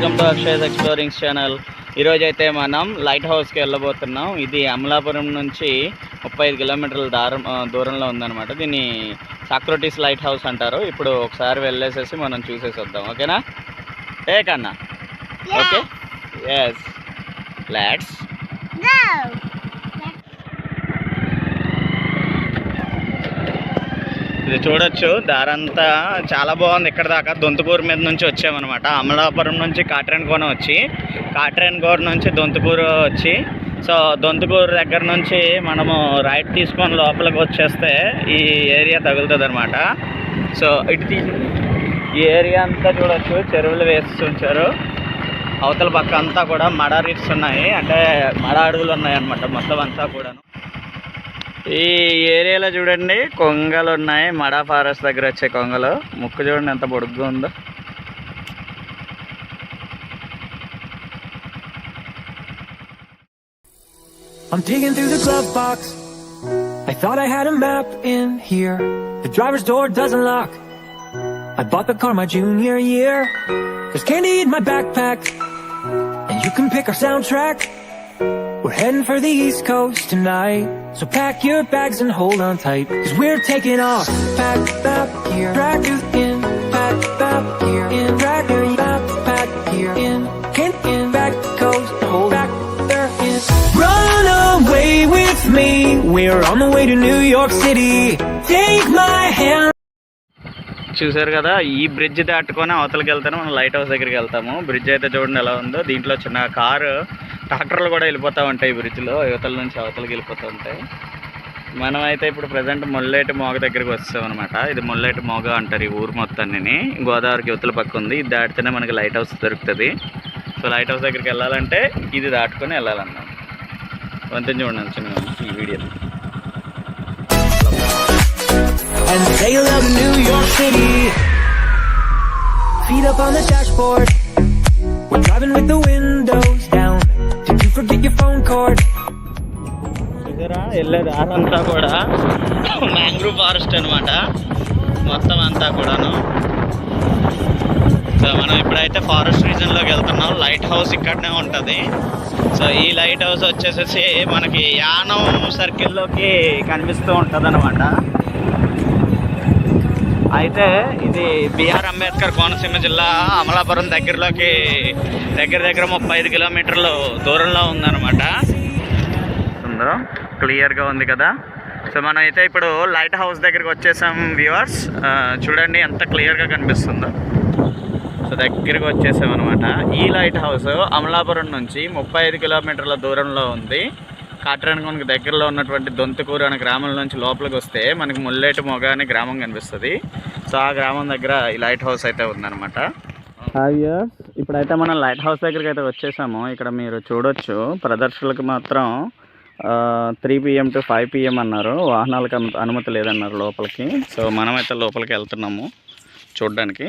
Welcome to Akshay explorings channel. ఈరోజు అయితే మనం లైట్ హౌస్కి వెళ్ళబోతున్నాం. ఇది అమలాపురం నుంచి 35 కిలోమీటర్ల దూరంలో ఉందన్నమాట. దీన్ని సాక్రటీస్ లైట్ హౌస్ అంటారు. ఇప్పుడు ఒకసారి వెళ్ళేసేసి మనం చూసేసి వద్దాం. ఓకేనా? ఏ కన్నా? Okay, yes, let's go. ఇది చూడొచ్చు, దారంతా చాలా బాగుంది. ఇక్కడ దాకా దొంతుకూరు మీద నుంచి వచ్చామన్నమాట. అమలాపురం నుంచి కాట్రేనికోన వచ్చి, కాట్రేనికోన నుంచి దొంతుకూరు వచ్చి, సో దొంతుకూరు దగ్గర నుంచి మనము రైట్ తీసుకొని లోపలికి వచ్చేస్తే ఈ ఏరియా తగులుతుంది అనమాట. సో ఇటు ఈ ఏరియా అంతా చూడొచ్చు, చెరువులు వేసి ఉంచారు. అవతల పక్క అంతా కూడా మడ రీఫ్స్ ఉన్నాయి, అంటే మడ అడవులు ఉన్నాయి అన్నమాట మొత్తం అంతా కూడాను. ఈ ఏరియాలో చూడండి కొంగలు ఉన్నాయి, మడా ఫారెస్ట్ దగ్గర వచ్చే కొంగలు. ముక్కు చూడండి ఎంత పొడుగ్గా ఉందో. I'm digging through the glove box. I thought I had a map in here. The driver's door doesn't lock. I bought the car my junior year. There's candy in my backpack, and you can pick our soundtrack. We're heading for the East Coast tonight, so pack your bags and hold on tight, 'cause we're taking off. Pack up here, drag you in. Pack up here, in drag you up. Pack here, in back coast, hold back there in. Run away with me, we're on the way to New York City. Take my hand. చూసారు కదా, ఈ bridge దాటుకొని అవతలకి వెళ్తాను మనం light house దగ్గరికి వెళ్తాము. Bridge అయితే చూడండి ఎలా ఉందో. దీంట్లో చిన్న కారు ట్రాక్టర్లు కూడా వెళ్ళిపోతూ ఉంటాయి బ్రిడ్జ్లో, యువతల నుంచి అవతలకి వెళ్ళిపోతూ ఉంటాయి. మనం అయితే ఇప్పుడు ప్రజెంట్ ముల్లేటి మోగ దగ్గరికి వచ్చామన్నమాట. ఇది ముల్లేటి మోగ అంటారు ఈ ఊరు మొత్తాన్ని. గోదావరికి యువతల పక్క ఉంది. ఇది దాటితేనే మనకి లైట్ హౌస్ దొరుకుతుంది. సో లైట్ హౌస్ దగ్గరికి వెళ్ళాలంటే ఇది దాటుకొని వెళ్ళాలన్నమాట. వంతెన చూడండి చిన్న ఈ video. And sail out to New York City. Feet up on the dashboard. We're driving with the windows down. Did you forget your phone cord? చూసారా, వెళ్ళే దారంతా కూడా మ్యాంగ్రూవ్ ఫారెస్ట్ అనమాట మొత్తం అంతా కూడాను. సో మనం ఇప్పుడైతే ఫారెస్ట్ రీజన్లోకి వెళ్తున్నాం. లైట్ హౌస్ ఇక్కడనే ఉంటుంది. సో ఈ లైట్ హౌస్ వచ్చేసేసి మనకి యానం సర్కిల్లోకి కనిపిస్తూ ఉంటుంది అనమాట. అయితే ఇది బిఆర్ అంబేద్కర్ కోనసీమ జిల్లా అమలాపురం దగ్గరలోకి దగ్గర 35 కిలోమీటర్లు దూరంలో ఉందన్నమాట. క్లియర్గా ఉంది కదా. సో మనం అయితే ఇప్పుడు లైట్ హౌస్ దగ్గరికి వచ్చేసాం వ్యూవర్స్. చూడండి ఎంత క్లియర్గా కనిపిస్తుందో. సో దగ్గరికి వచ్చేసాం అనమాట. ఈ లైట్ హౌస్ అమలాపురం నుంచి 35 కిలోమీటర్ల దూరంలో ఉంది. కాట్రేనికోనకి దగ్గరలో ఉన్నటువంటి దొంతుకూరు అనే గ్రామం నుంచి లోపలికి వస్తే మనకి ముల్లేటి మొగ అనే గ్రామం కనిపిస్తుంది. సో ఆ గ్రామం దగ్గర ఈ లైట్ హౌస్ అయితే ఉందన్నమాట. ఇప్పుడైతే మనం లైట్ హౌస్ దగ్గరికి అయితే వచ్చేసాము. ఇక్కడ మీరు చూడొచ్చు, ప్రదర్శనలకు మాత్రం 3 PM to 5 PM అన్నారు. వాహనాలకు అనుమతి లేదన్నారు లోపలికి. సో మనమైతే లోపలికి వెళ్తున్నాము చూడడానికి.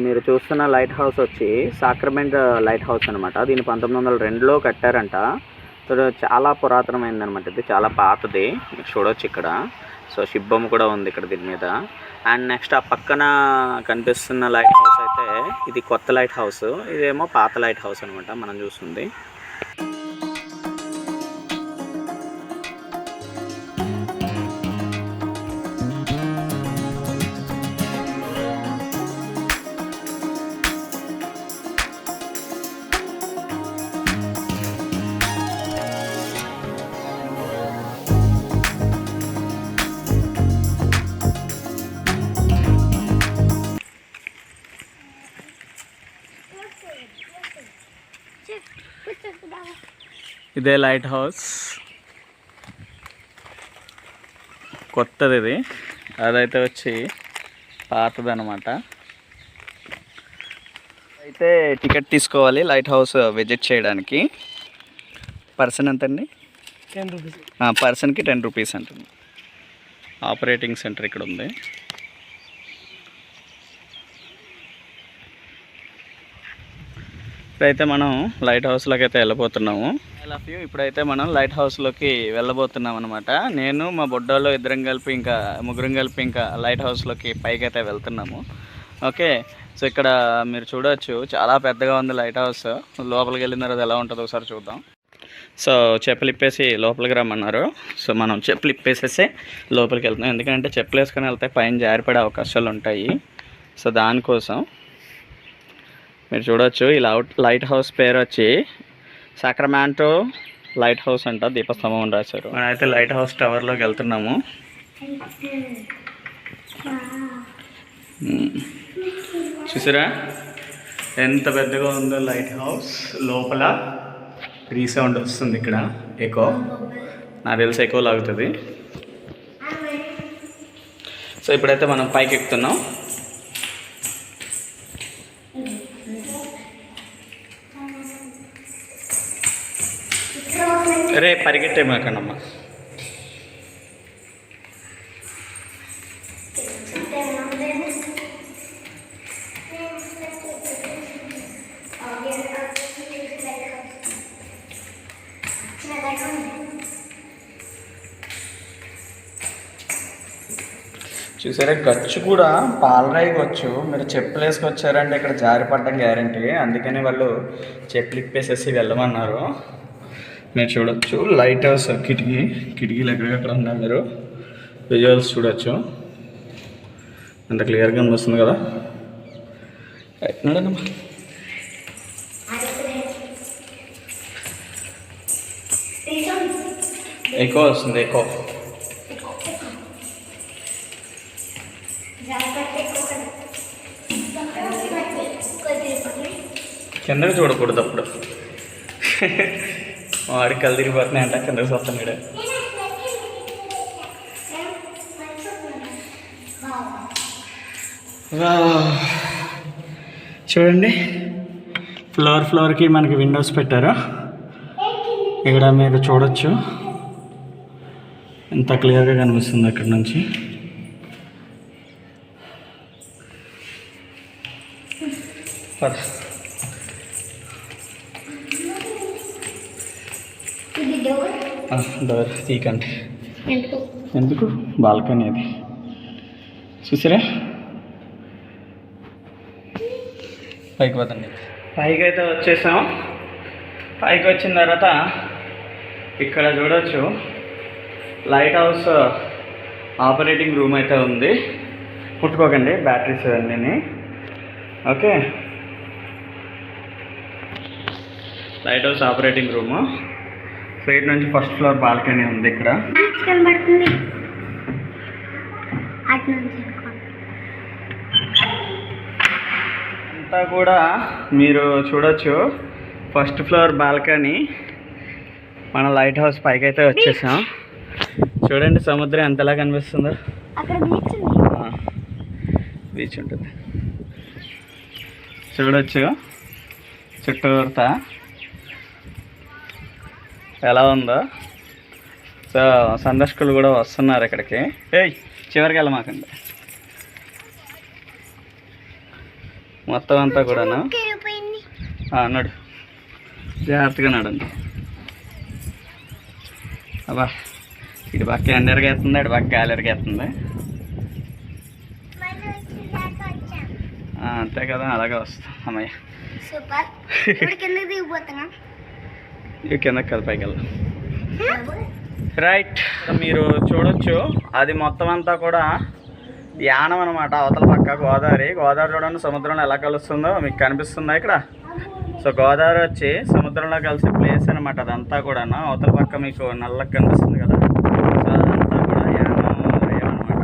మీరు చూస్తున్న లైట్ హౌస్ వచ్చి సాక్రమెంట్ లైట్ హౌస్ అనమాట. దీన్ని 1902లో కట్టారంట. సో చాలా పురాతనమైంది అనమాట. ఇది చాలా పాతది, మీరు చూడవచ్చు ఇక్కడ. సో శిబ్బం కూడా ఉంది ఇక్కడ దీని మీద. అండ్ నెక్స్ట్ ఆ పక్కన కనిపిస్తున్న లైట్ హౌస్ అయితే ఇది కొత్త లైట్ హౌస్, ఇదేమో పాత లైట్ హౌస్ అనమాట మనం చూస్తుంది. ఇదే లైట్ హౌస్, కొత్తది ఇది. అదైతే వచ్చి పాతది అనమాట. అయితే టికెట్ తీసుకోవాలి లైట్ హౌస్ విజిట్ చేయడానికి. పర్సన్ ఎంతండి? 10 రూపీస్. పర్సన్కి 10 రూపీస్ అంటుంది. ఆపరేటింగ్ సెంటర్ ఇక్కడ ఉంది. ఇప్పుడైతే మనం లైట్ హౌస్లోకి అయితే వెళ్ళబోతున్నాము. I love you. ఇప్పుడైతే మనం లైట్ హౌస్లోకి వెళ్ళబోతున్నాం అనమాట. నేను మా బొడ్డోళ్ళు ఇద్దరం కలిపి ఇంకా ముగ్గురం కలిపి ఇంకా లైట్ హౌస్లోకి పైకి అయితే వెళ్తున్నాము. ఓకే, సో ఇక్కడ మీరు చూడవచ్చు చాలా పెద్దగా ఉంది లైట్ హౌస్. లోపలికి వెళ్ళిన తర్వాత ఎలా ఉంటుందో ఒకసారి చూద్దాం. సో చెప్పులు ఇప్పేసి లోపలికి రమ్మన్నారు. సో మనం చెప్పులు ఇప్పేసేసి లోపలికి వెళ్తున్నాం. ఎందుకంటే చెప్పులు వేసుకొని వెళ్తే పైన జారిపడే అవకాశాలు ఉంటాయి. సో దానికోసం మీరు చూడవచ్చు ఈ లైట్ హౌస్ పేరు వచ్చి సాక్రమెంటో లైట్ హౌస్ అంట. దీపస్తంభం అని రాశారు. మనం అయితే లైట్ హౌస్ టవర్లోకి వెళ్తున్నాము. చూసారా ఎంత పెద్దగా ఉందో లైట్ హౌస్. లోపల రీసౌండ్ వస్తుంది ఇక్కడ, ఎకో. నాకు తెలిసి ఎకో లాగుతుంది. సో ఇప్పుడైతే మనం పైకి ఎక్కుతున్నాం. రే పరిగెట్టే మాకన్నమ్మా. చూసారా గచ్చు కూడా పాలరాయి వచ్చు. మీరు చెప్పులు వేసుకొచ్చారంటే ఇక్కడ జారిపడడం గ్యారంటీ. అందుకని వాళ్ళు చెప్పులు ఇప్పేసేసి వెళ్ళమన్నారు. మీరు చూడొచ్చు లైట్ హౌస్ కిటికీలు ఎక్కడెక్కడ ఉన్నాయి. మీరు విజువల్స్ చూడొచ్చు, అంత క్లియర్గా కనిపిస్తుంది కదా. నడమ్మా. ఎక్కువ వస్తుంది, ఎక్కువ. కిందకి చూడకూడదు అప్పుడు. వాడికి కళ్ళు తిరిగిపోతున్నాయంట, కిందకి వస్తున్నాడు. చూడండి ఫ్లోర్కి మనకి విండోస్ పెట్టారు. ఇక్కడ మీరు చూడొచ్చు ఎంత క్లియర్గా కనిపిస్తుంది అక్కడ నుంచి. డోర్ తీకండి. ఎందుకు? బాల్కనీ అది. చూసారా పైకి పోతండి. పైకి అయితే వచ్చేసాం. పైకి వచ్చిన తర్వాత ఇక్కడ చూడొచ్చు లైట్ హౌస్ ఆపరేటింగ్ రూమ్ అయితే ఉంది. పుట్టుకోకండి బ్యాటరీస్ అన్నీ. Okay, light house operating room. Side నుంచి ఫస్ట్ ఫ్లోర్ బాల్కనీ ఉంది. ఇక్కడ అంతా కూడా మీరు చూడొచ్చు ఫస్ట్ ఫ్లోర్ బాల్కనీ. మన లైట్ హౌస్ పైకి అయితే వచ్చేసాం. చూడండి సముద్రం ఎంతలా కనిపిస్తుందో. బీచ్ ఉంటుంది చూడొచ్చు. చుట్టూతా ఎలా ఉందో. సో సందర్శకులు కూడా వస్తున్నారు ఇక్కడికి. చివరికి వెళ్ళమాకండి. మొత్తం అంతా కూడాను. నడు, జాగ్రత్తగా నడండి. అబ్బా, ఇటు పక్క ఎండరిగేస్తుంది, అటు పక్క గాలిరిగేస్తుంది. అంతే కదా, అలాగే వస్తాం. అమ్మయ్య కిందకి కదా పైకి వెళ్దాం. రైట్, మీరు చూడొచ్చు అది మొత్తం అంతా కూడా యానం అనమాట. అవతల పక్క గోదావరి. గోదావరి చూడండి సముద్రంలో ఎలా కలుస్తుందో మీకు కనిపిస్తుందా ఇక్కడ? సో గోదావరి వచ్చి సముద్రంలో కలిసే ప్లేస్ అనమాట అదంతా కూడాను. అవతల పక్క మీకు నల్లగా కనిపిస్తుంది కదా, సో అదంతా కూడా యానం అనమాట.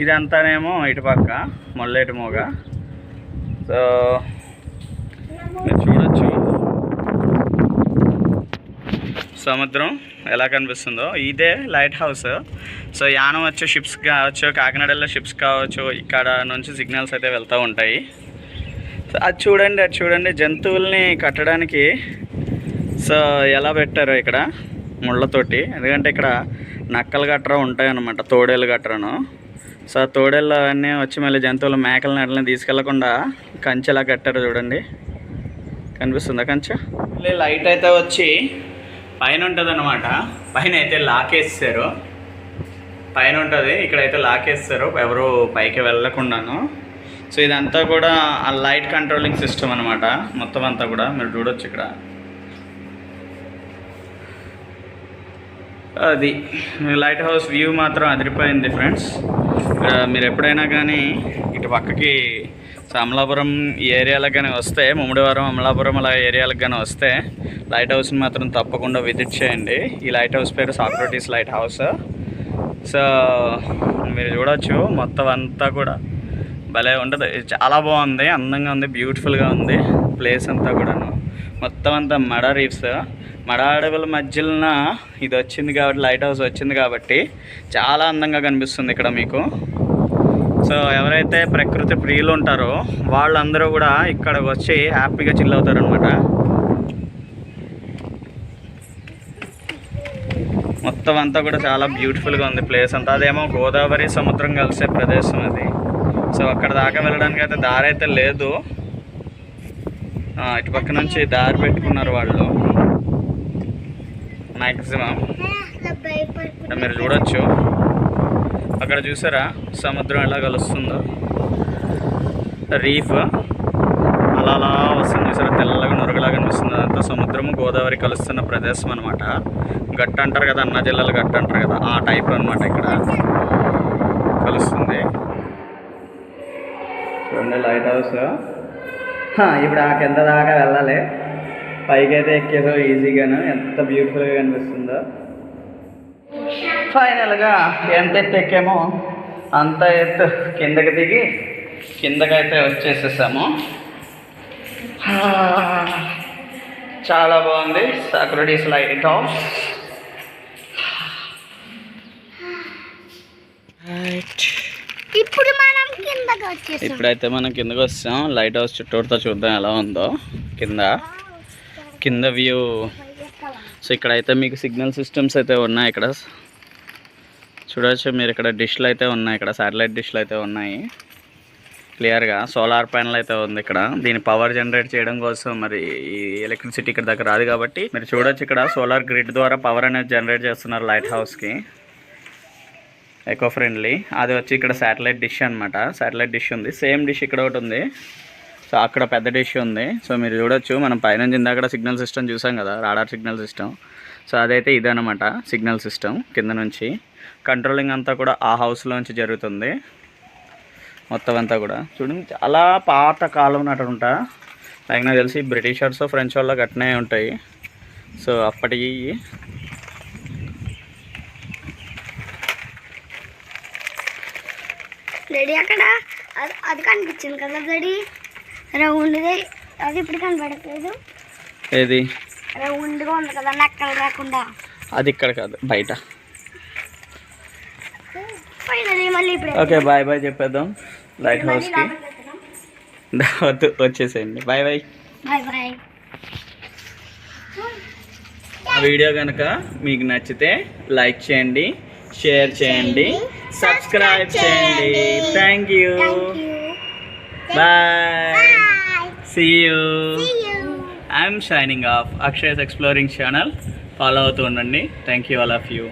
ఇదంతానేమో ఇటు పక్క మొల్లేటి మోగ. సో మీరు చూడొచ్చు సముద్రం ఎలా కనిపిస్తుందో. ఇదే లైట్ హౌస్. సో యానం వచ్చే షిప్స్ కావచ్చు, కాకినాడలో షిప్స్ కావచ్చు, ఇక్కడ నుంచి సిగ్నల్స్ అయితే వెళ్తూ ఉంటాయి. సో అది చూడండి జంతువుల్ని కట్టడానికి సో ఎలా పెట్టారో ఇక్కడ ముళ్ళతోటి. ఎందుకంటే ఇక్కడ నక్కలు గట్రా ఉంటాయి అన్నమాట, తోడేళ్ళు గట్రాను. సో ఆ తోడేళ్ళు అవన్నీ వచ్చి మళ్ళీ జంతువులు మేకల నెడలని తీసుకెళ్లకుండా కంచెలా కట్టారు చూడండి. కనిపిస్తుందా కంచె? మళ్ళీ లైట్ అయితే వచ్చి పైన ఉంటుంది అన్నమాట. పైన అయితే లాకేస్తారు, పైన ఉంటుంది. ఇక్కడైతే లాకేస్తారు ఎవరు పైకి వెళ్ళకుండాను. సో ఇదంతా కూడా ఆ లైట్ కంట్రోలింగ్ సిస్టమ్ అనమాట. మొత్తం అంతా కూడా మీరు చూడొచ్చు ఇక్కడ. అది లైట్ హౌస్ వ్యూ మాత్రం అదిరిపోయింది ఫ్రెండ్స్. మీరు ఎప్పుడైనా కానీ ఇటు పక్కకి అమలాపురం ఈ ఏరియాలకు కానీ వస్తే, ముమ్మడివారం అమలాపురం అలా ఏరియాలకు కానీ వస్తే లైట్ హౌస్ని మాత్రం తప్పకుండా విజిట్ చేయండి. ఈ లైట్ హౌస్ పేరు సాక్రటీస్ లైట్ హౌస్. సో మీరు చూడవచ్చు మొత్తం అంతా కూడా భలే ఉంటుంది. చాలా బాగుంది, అందంగా ఉంది, బ్యూటిఫుల్గా ఉంది ప్లేస్ అంతా కూడాను. మొత్తం అంతా మడ రీఫ్స్, మడ అడవుల మధ్యన ఇది వచ్చింది కాబట్టి, లైట్ హౌస్ వచ్చింది కాబట్టి చాలా అందంగా కనిపిస్తుంది ఇక్కడ మీకు. సో ఎవరైతే ప్రకృతి ప్రియులు ఉంటారో వాళ్ళందరూ కూడా ఇక్కడికి వచ్చి హ్యాపీగా చిల్ అవుతారు అనమాట. మొత్తం అంతా కూడా చాలా బ్యూటిఫుల్గా ఉంది ప్లేస్ అంతా. అదేమో గోదావరి సముద్రం కలిసే ప్రదేశం అది. సో అక్కడ దాకా వెళ్ళడానికి అయితే దారి అయితే లేదు. ఇటు పక్క నుంచి దారి పెట్టుకున్నారు వాళ్ళు మ్యాక్సిమం. మీరు చూడొచ్చు అక్కడ, చూసారా సముద్రం ఎలా కలుస్తుందో. రీఫ్ అలా అలా వస్తుంది చూసారా, తెల్లగా నురగలాగా కనిపిస్తుంది. అదంతా సముద్రము గోదావరి కలుస్తున్న ప్రదేశం అనమాట. గట్టు అంటారు కదా, అన్నా జిల్లాలో గట్టు అంటారు కదా, ఆ టైప్ అనమాట ఇక్కడ కలుస్తుంది. చూడండి లైట్ హౌస్. ఇప్పుడు ఆ కింద దాకా వెళ్ళాలి, పైకి అయితే ఎక్కేదో ఈజీగాను. ఎంత బ్యూటిఫుల్గా కనిపిస్తుందో. ఫైనల్గా ఎంత ఎత్తు ఎక్కామో అంత ఎత్తు కిందకి దిగి కిందకైతే వచ్చేసేసాము. చాలా బాగుంది సాక్రటీస్ లైట్ హౌస్. ఇప్పుడైతే మనం కిందకి వస్తాం. లైట్ హౌస్ చుట్టూతో చూద్దాం ఎలా ఉందో కింద వ్యూ. సో ఇక్కడైతే మీకు సిగ్నల్ సిస్టమ్స్ అయితే ఉన్నాయి. ఇక్కడ చూడవచ్చు మీరు, ఇక్కడ డిష్లు అయితే ఉన్నాయి, ఇక్కడ శాటిలైట్ డిష్లు అయితే ఉన్నాయి క్లియర్గా. సోలార్ ప్యానల్ అయితే ఉంది ఇక్కడ. దీని పవర్ జనరేట్ చేయడం కోసం మరి ఈ ఎలక్ట్రిసిటీ ఇక్కడ దగ్గర రాదు కాబట్టి మీరు చూడొచ్చు ఇక్కడ సోలార్ గ్రిడ్ ద్వారా పవర్ అనేది జనరేట్ చేస్తున్నారు లైట్ హౌస్కి. Eco friendly. అది వచ్చి ఇక్కడ శాటిలైట్ డిష్ అనమాట. శాటిలైట్ డిష్ ఉంది, సేమ్ డిష్ ఇక్కడ ఒకటి ఉంది. సో అక్కడ పెద్ద డిష్ ఉంది. సో మీరు చూడొచ్చు మనం పైనుంచి ఇందాక సిగ్నల్ సిస్టమ్ చూసాం కదా, రాడార్ సిగ్నల్ సిస్టమ్. సో అదైతే ఇదనమాట సిగ్నల్ సిస్టమ్. కింద నుంచి కంట్రోలింగ్ అంతా కూడా ఆ హౌస్లోంచి జరుగుతుంది. మొత్తం అంతా కూడా చూడండి చాలా పాత కాలం నాటంట. లైక్ నాకు తెలిసి బ్రిటిషర్స్ ఫ్రెంచ్ వాళ్ళకి అట్నే ఉంటాయి. సో అప్పటికి రెడీ అక్కడ అది కనిపించింది కదా రెడీ రౌండ్ది, అది ఇప్పుడు కనపడట్లేదు. ఏది రౌండ్గా ఉంది కదా నక్కలు రాకుండా, అది ఇక్కడ కాదు బయట. మళ్ళీ ఇప్పుడు ఓకే బాయ్ బాయ్ చెప్పేద్దాం లైట్ హౌస్కి. వద్దు వచ్చేసేయండి, బాయ్ బాయ్. Bye bye. ఆ వీడియో కనుక మీకు నచ్చితే లైక్ చేయండి, షేర్ చేయండి, సబ్స్క్రైబ్ చేయండి. Thank you. Bye, see you. See you. I'm shining off. Akshay's exploring channel follow అవుతూ ఉండండి. Thank you all of you.